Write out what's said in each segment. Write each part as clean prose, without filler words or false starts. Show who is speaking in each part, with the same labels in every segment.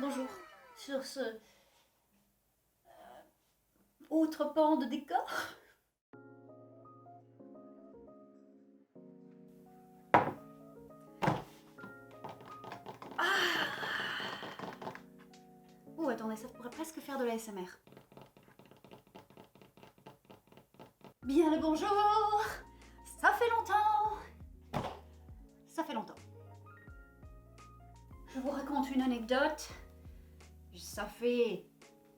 Speaker 1: Bonjour. Sur ce autre pan de décor. Oh, attendez, ça pourrait presque faire de la l'ASMR. Bien le bonjour. Ça fait longtemps. Ça fait longtemps. Je vous raconte une anecdote. Ça fait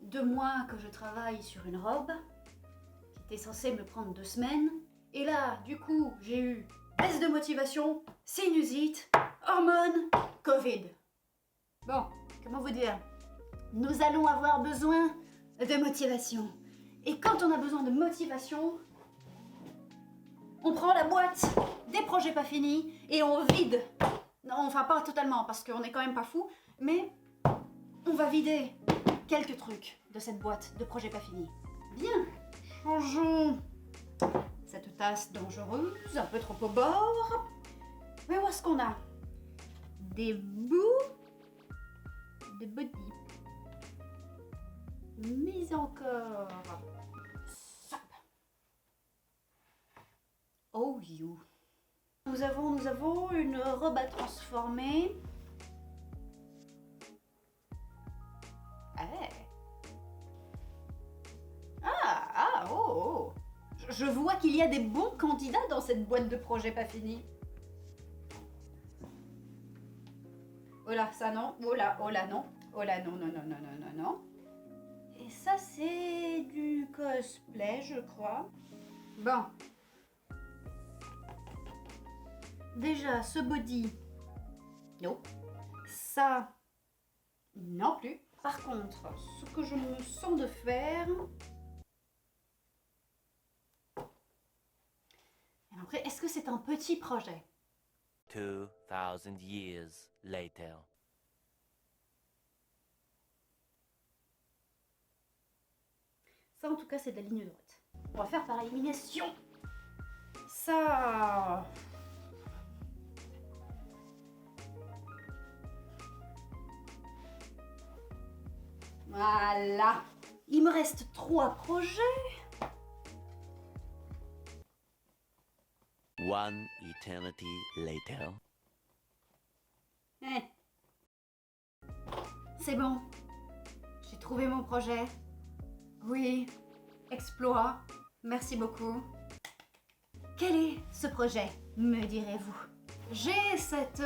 Speaker 1: 2 mois que je travaille sur une robe qui était censée me prendre 2 semaines. Et là, du coup, j'ai eu baisse de motivation, sinusite, hormones, Covid. Bon, comment vous dire? Nous allons avoir besoin de motivation. Et quand on a besoin de motivation, on prend la boîte des projets pas finis et on vide. Non, enfin pas totalement parce qu'on est quand même pas fou, mais on va vider quelques trucs de cette boîte de projets pas finis. Bien, changeons cette tasse dangereuse, un peu trop au bord. Mais où est-ce qu'on a des bouts de body. Mais encore. Sap. Oh you. Nous avons une robe à transformer. Oh. Je vois qu'il y a des bons candidats dans cette boîte de projets pas finis. Oh là, ça non. Oh là, non. Oh là, non. Et ça, c'est du cosplay, je crois. Bon. Déjà, ce body. Non. Ça. Non plus. Par contre, ce que je me sens de faire. Et après, est-ce que c'est un petit projet?
Speaker 2: 2000 years later.
Speaker 1: Ça, en tout cas, c'est de la ligne droite. On va faire par élimination. Ça. Voilà. Il me reste 3 projets.
Speaker 2: One eternity later.
Speaker 1: C'est bon. J'ai trouvé mon projet. Oui. Exploit. Merci beaucoup. Quel est ce projet, me direz-vous? J'ai cette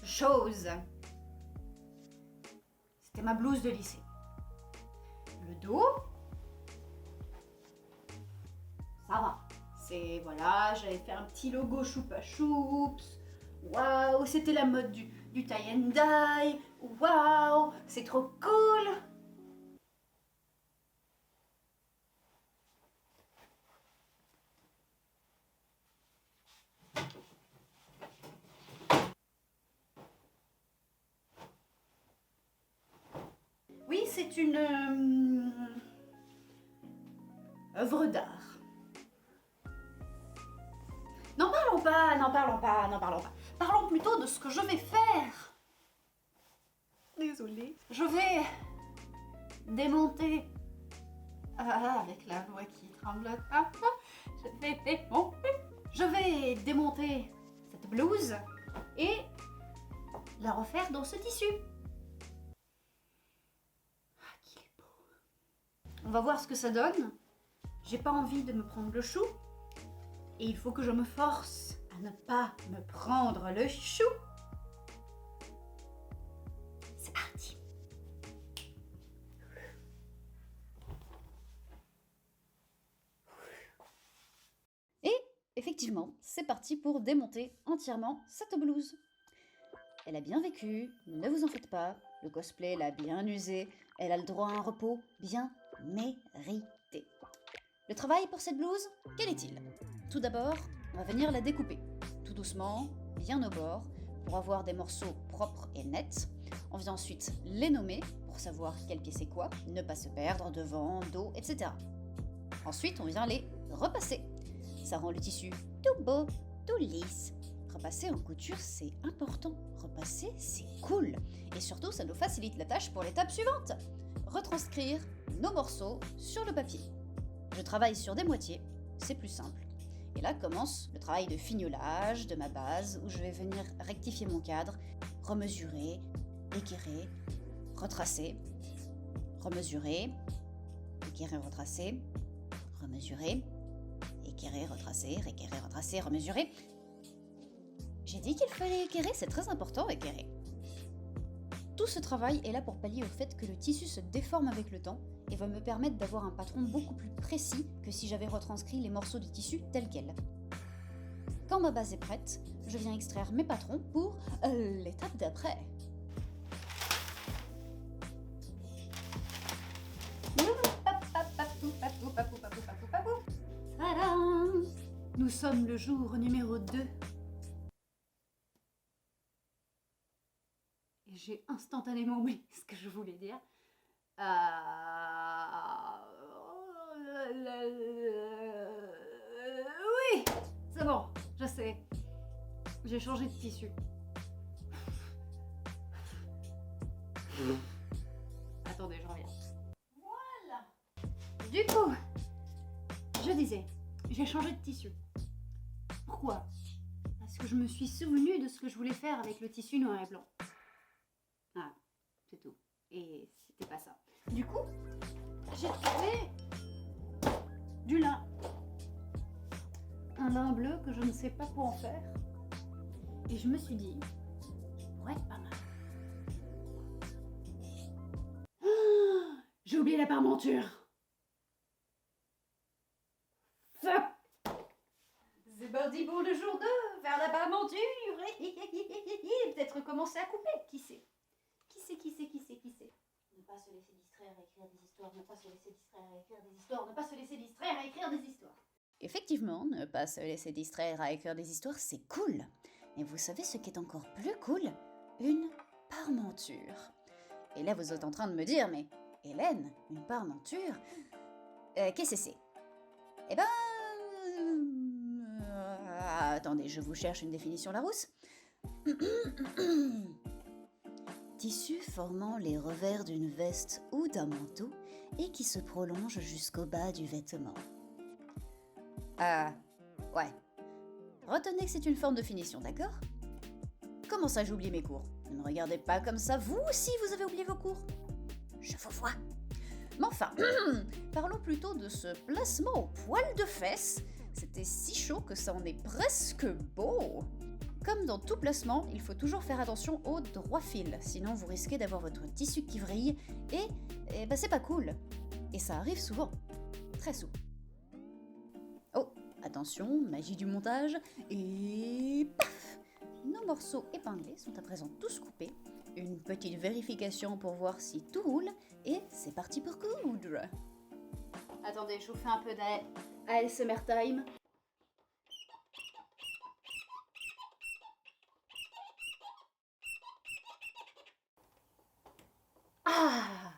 Speaker 1: chose. C'était ma blouse de lycée. Le dos. Ça va. C'est, voilà, j'avais fait un petit logo choupa choups. Waouh, c'était la mode du tie and dye. Waouh, c'est trop cool. Oui, c'est une œuvre d'art. N'en parlons pas. Parlons plutôt de ce que je vais faire. Désolée. Je vais démonter. Avec la voix qui tremble. Je vais démonter cette blouse et la refaire dans ce tissu. Ah, qu'il est beau. On va voir ce que ça donne. J'ai pas envie de me prendre le chou. Et il faut que je me force à ne pas me prendre le chou. C'est parti. Et effectivement, c'est parti pour démonter entièrement cette blouse. Elle a bien vécu, ne vous en faites pas. Le cosplay l'a bien usé. Elle a le droit à un repos bien mérité. Le travail pour cette blouse, quel est-il? Tout d'abord, on va venir la découper, tout doucement, bien au bord, pour avoir des morceaux propres et nets. On vient ensuite les nommer, pour savoir quel pied c'est quoi, ne pas se perdre devant, dos, etc. Ensuite, on vient les repasser. Ça rend le tissu tout beau, tout lisse.
Speaker 3: Repasser en couture, c'est important. Repasser, c'est cool. Et surtout, ça nous facilite la tâche pour l'étape suivante. Retranscrire nos morceaux sur le papier. Je travaille sur des moitiés, c'est plus simple. Et là commence le travail de fignolage de ma base, où je vais venir rectifier mon cadre, remesurer, équerrer, retracer, remesurer, équerrer, retracer, remesurer, équerrer, retracer, réquerrer, retracer, remesurer. J'ai dit qu'il fallait équerrer, c'est très important, équerrer. Tout ce travail est là pour pallier au fait que le tissu se déforme avec le temps et va me permettre d'avoir un patron beaucoup plus précis que si j'avais retranscrit les morceaux de tissu tels quels. Quand ma base est prête, je viens extraire mes patrons pour l'étape d'après.
Speaker 1: Tadam! Nous sommes le jour numéro 2. Et j'ai instantanément oublié ce que je voulais dire. Oui, c'est bon, je sais. J'ai changé de tissu. Attendez, je reviens. Voilà. Du coup, je disais, j'ai changé de tissu. Pourquoi? Parce que je me suis souvenue de ce que je voulais faire avec le tissu noir et blanc. Ah, c'est tout. Et c'était pas ça. Du coup, j'ai trouvé du lin. Un lin bleu que je ne sais pas quoi en faire. Et je me suis dit, ça pourrait être pas mal. Ah, j'ai oublié la parmenture. Fuck! C'est parti pour le jour 2, faire la parmenture. Peut-être commencer à couper, qui sait? Ne pas se laisser distraire à écrire des histoires, ne pas se laisser distraire à écrire des histoires, ne pas se laisser distraire à écrire des histoires.
Speaker 3: Effectivement, ne pas se laisser distraire à écrire des histoires, c'est cool. Mais vous savez ce qui est encore plus cool? Une parmenture. Et là, vous êtes en train de me dire, mais Hélène, une parmenture? Qu'est-ce que c'est? Eh ben... attendez, je vous cherche une définition Larousse. Tissu formant les revers d'une veste ou d'un manteau et qui se prolonge jusqu'au bas du vêtement. Ouais. Retenez que c'est une forme de finition, d'accord? Comment ça, j'ai oublié mes cours? Ne me regardez pas comme ça, vous aussi vous avez oublié vos cours? Je vous vois. Mais enfin, parlons plutôt de ce placement au poil de fesse. C'était si chaud que ça en est presque beau. Comme dans tout placement, il faut toujours faire attention au droit fil, sinon vous risquez d'avoir votre tissu qui vrille et bah c'est pas cool. Et ça arrive souvent, très souvent. Oh, attention, magie du montage, et paf! Nos morceaux épinglés sont à présent tous coupés. Une petite vérification pour voir si tout roule, et c'est parti pour coudre.
Speaker 1: Attendez, je vous fais un peu d'ASMR time. Ah,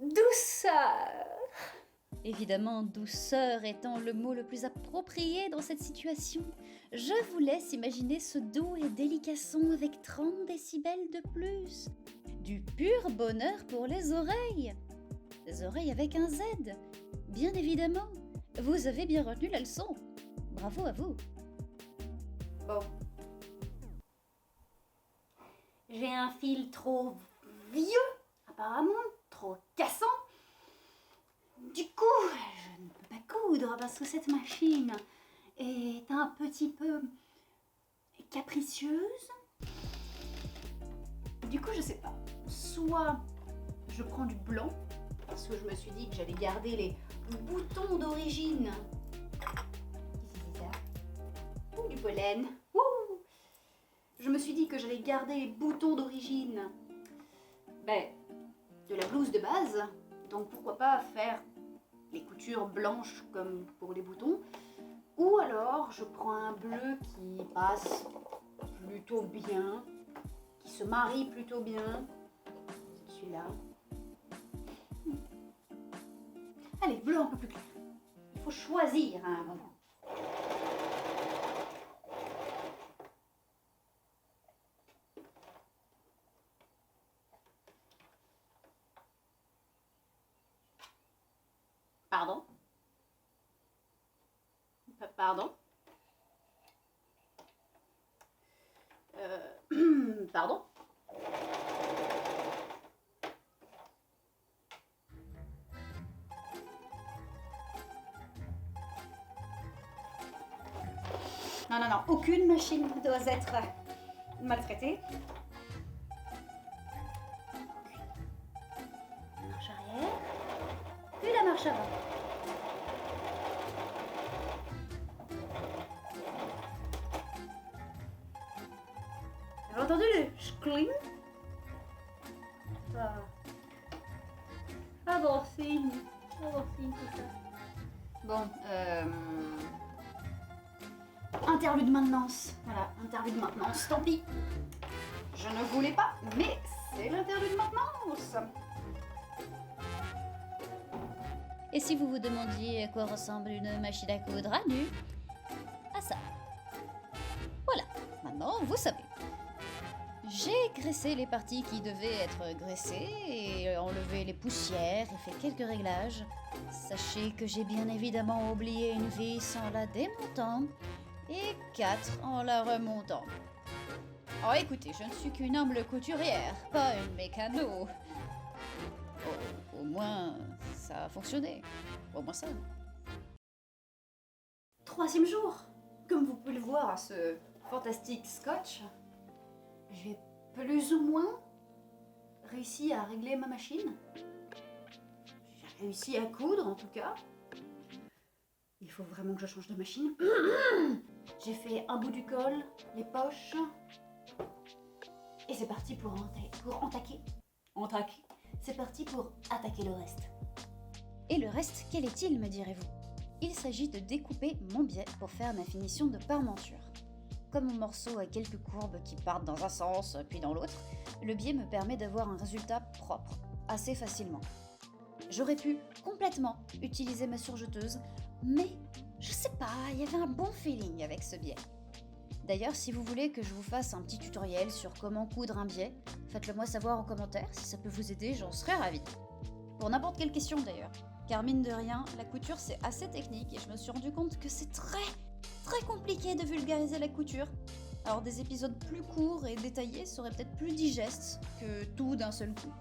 Speaker 1: douceur.
Speaker 3: Évidemment, douceur étant le mot le plus approprié dans cette situation, je vous laisse imaginer ce doux et délicat son avec 30 décibels de plus. Du pur bonheur pour les oreilles. Les oreilles avec un Z, bien évidemment. Vous avez bien retenu la leçon. Bravo à vous.
Speaker 1: Bon. J'ai un fil trop vieux, apparemment, trop cassant. Du coup, je ne peux pas coudre parce que cette machine est un petit peu capricieuse. Du coup, je sais pas. Soit je prends du blanc, parce que je me suis dit que j'allais garder les boutons d'origine. Qu'est-ce que c'est ça? Ouh, du pollen. Ouh. Je me suis dit que j'allais garder les boutons d'origine de la blouse de base. Donc pourquoi pas faire les coutures blanches comme pour les boutons. Ou alors je prends un bleu qui passe plutôt bien, qui se marie plutôt bien. C'est celui-là. Allez, bleu un peu plus clair. Il faut choisir à un moment. Pardon. Pardon. Non, non, non, aucune machine ne doit être maltraitée. Marche arrière, puis la marche avant. Vous avez entendu le schkling? Ah bon signe. Ah bon signe tout ça. Bon, interlude de maintenance. Voilà, interlude de maintenance. Tant pis. Je ne voulais pas, mais c'est l'interlude de maintenance.
Speaker 3: Et si vous vous demandiez à quoi ressemble une machine à coudre à nu, à ça. Voilà, maintenant vous savez. J'ai graissé les parties qui devaient être graissées et enlevé les poussières et fait quelques réglages. Sachez que j'ai bien évidemment oublié une vis en la démontant et 4 en la remontant. Oh écoutez, je ne suis qu'une humble couturière, pas une mécano. Au moins, ça a fonctionné. Au moins ça.
Speaker 1: 3e jour. Comme vous pouvez le voir à ce fantastique scotch, j'ai plus ou moins réussi à régler ma machine. J'ai réussi à coudre en tout cas. Il faut vraiment que je change de machine. J'ai fait un bout du col, les poches. Et c'est parti pour entaquer. C'est parti pour attaquer le reste.
Speaker 3: Et le reste, quel est-il, me direz-vous? Il s'agit de découper mon biais pour faire ma finition de parmenture. Comme mon morceau a quelques courbes qui partent dans un sens puis dans l'autre, le biais me permet d'avoir un résultat propre, assez facilement. J'aurais pu complètement utiliser ma surjeteuse, mais je sais pas, il y avait un bon feeling avec ce biais. D'ailleurs, si vous voulez que je vous fasse un petit tutoriel sur comment coudre un biais, faites-le moi savoir en commentaire, si ça peut vous aider, j'en serais ravie. Pour n'importe quelle question d'ailleurs, car mine de rien, la couture c'est assez technique et je me suis rendu compte que c'est très compliqué de vulgariser la couture. Alors des épisodes plus courts et détaillés seraient peut-être plus digestes que tout d'un seul coup.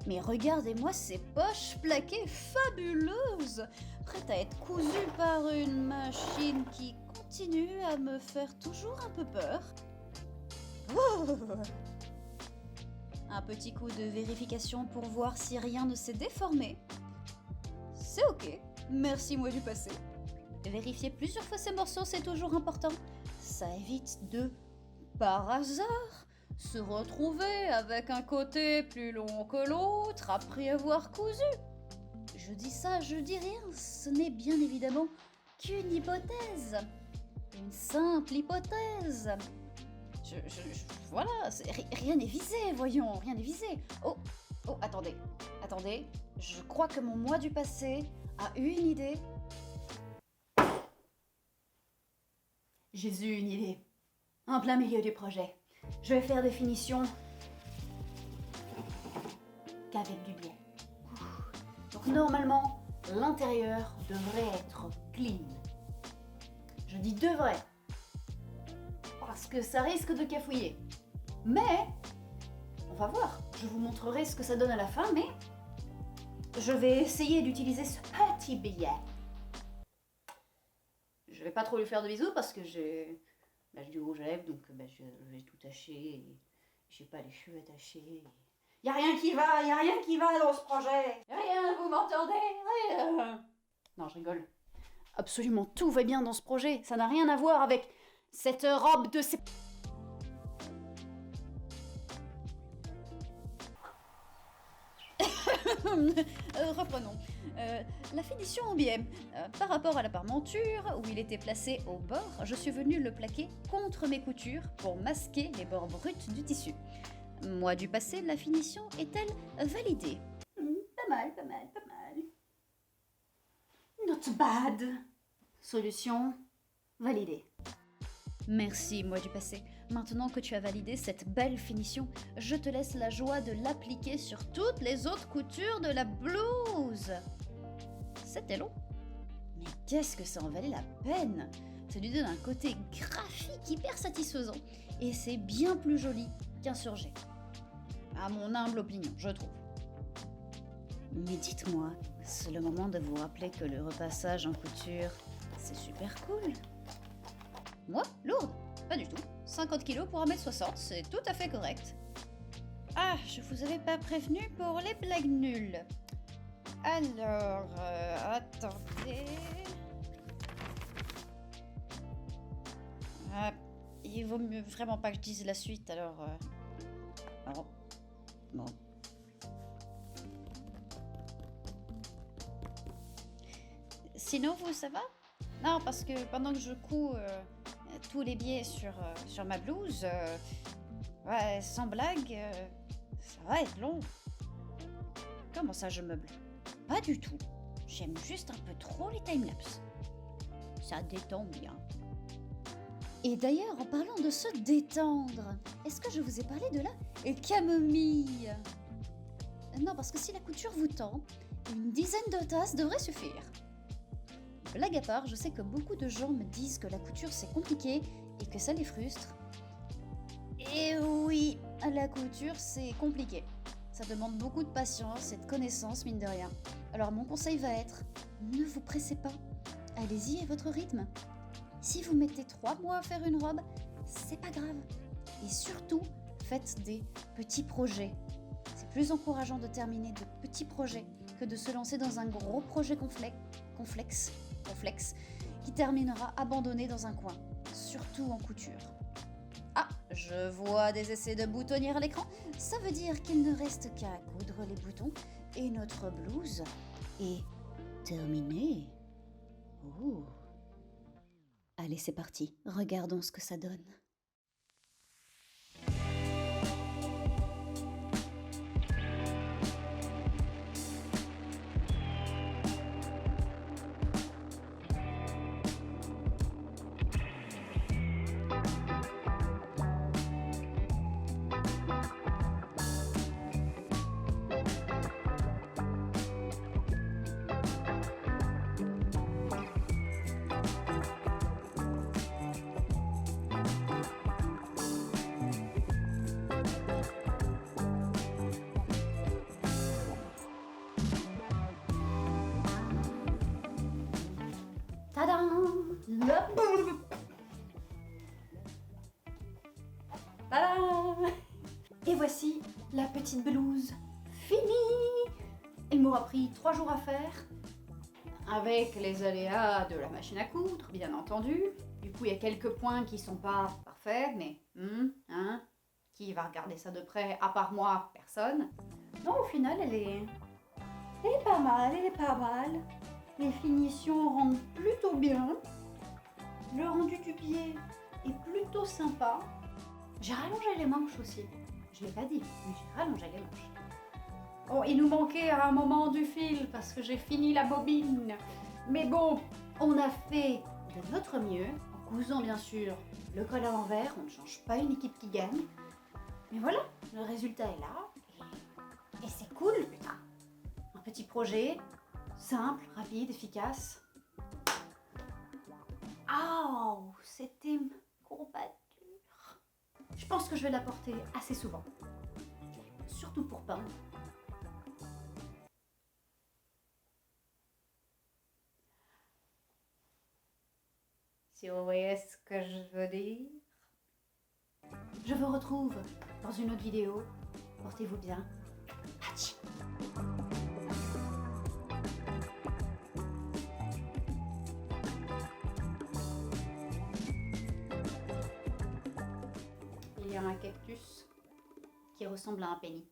Speaker 3: Mais regardez-moi ces poches plaquées fabuleuses, prêtes à être cousues par une machine qui continue à me faire toujours un peu peur. Un petit coup de vérification pour voir si rien ne s'est déformé. C'est ok, merci moi du passé. Vérifier plusieurs fois ces morceaux, c'est toujours important. Ça évite de, par hasard, se retrouver avec un côté plus long que l'autre après avoir cousu. Je dis ça, je dis rien, ce n'est bien évidemment qu'une hypothèse. Une simple hypothèse. Voilà, rien n'est visé, voyons, rien n'est visé. Oh, attendez, je crois que mon moi du passé a eu une idée.
Speaker 1: J'ai eu une idée. En plein milieu du projet. Je vais faire des finitions qu'avec du biais. Donc normalement, l'intérieur devrait être clean. Je dis devrait. Parce que ça risque de cafouiller. Mais, on va voir. Je vous montrerai ce que ça donne à la fin, mais je vais essayer d'utiliser ce petit billet. Je vais pas trop lui faire de bisous parce que j'ai du rouge à lèvres, donc je vais tout tacher. Et j'ai pas les cheveux attachés. Y a rien qui va dans ce projet. Rien, vous m'entendez? Rien. Non, je rigole. Absolument tout va bien dans ce projet. Ça n'a rien à voir avec cette robe de...
Speaker 3: Reprenons. La finition au biais. Par rapport à la parmenture, où il était placé au bord, je suis venue le plaquer contre mes coutures pour masquer les bords bruts du tissu. Moi du passé, la finition est-elle validée?
Speaker 1: Pas mal. Not bad. Solution validée.
Speaker 3: Merci, moi du passé. Maintenant que tu as validé cette belle finition, je te laisse la joie de l'appliquer sur toutes les autres coutures de la blouse. C'était long, Mais qu'est-ce que ça en valait la peine! Ça lui donne un côté graphique hyper satisfaisant. Et c'est bien plus joli qu'un surjet. À mon humble opinion, je trouve. Mais dites-moi, c'est le moment de vous rappeler que le repassage en couture, c'est super cool. Moi, lourde? Pas du tout. 50 kilos pour 1m60, c'est tout à fait correct. Ah, je vous avais pas prévenu pour les blagues nulles. Alors, attendez... Ah, il vaut mieux vraiment pas que je dise la suite, alors... Oh. Bon. Sinon, vous, ça va? Non, parce que pendant que je couds tous les biais sur ma blouse, ouais, sans blague, ça va être long. Comment ça, je meuble? Pas du tout. J'aime juste un peu trop les timelapses. Ça détend bien. Et d'ailleurs, en parlant de se détendre, est-ce que je vous ai parlé de la camomille? Non, parce que si la couture vous tend, une dizaine de tasses devrait suffire. Blague à part, je sais que beaucoup de gens me disent que la couture c'est compliqué et que ça les frustre. Et oui, la couture c'est compliqué. Ça demande beaucoup de patience et de connaissances, mine de rien. Alors mon conseil va être, ne vous pressez pas. Allez-y à votre rythme. Si vous mettez 3 mois à faire une robe, c'est pas grave. Et surtout, faites des petits projets. C'est plus encourageant de terminer de petits projets que de se lancer dans un gros projet complexe qui terminera abandonné dans un coin, surtout en couture. Ah, je vois des essais de boutonnière à l'écran. Ça veut dire qu'il ne reste qu'à coudre les boutons et notre blouse est terminée. Oh. Allez, c'est parti. Regardons ce que ça donne.
Speaker 1: Tadam! Tadam! Et voici la petite blouse finie! Il m'aura pris 3 jours à faire, avec les aléas de la machine à coudre, bien entendu. Du coup, il y a quelques points qui sont pas parfaits, mais qui va regarder ça de près, à part moi, personne. Non, au final, elle est pas mal, elle est pas mal. Les finitions rendent plutôt bien. Le rendu du pied est plutôt sympa. J'ai rallongé les manches aussi. Je l'ai pas dit, mais j'ai rallongé les manches. Bon, il nous manquait à un moment du fil parce que j'ai fini la bobine. Mais bon, on a fait de notre mieux, en cousant bien sûr le col à l'envers. On ne change pas une équipe qui gagne. Mais voilà, le résultat est là. Et c'est cool, putain. Un petit projet. Simple, rapide, efficace. Ah, c'était courbature. Je pense que je vais la porter assez souvent. Surtout pour peindre. Si vous voyez ce que je veux dire. Je vous retrouve dans une autre vidéo. Portez-vous bien. Patch. Il y a un cactus qui ressemble à un penny.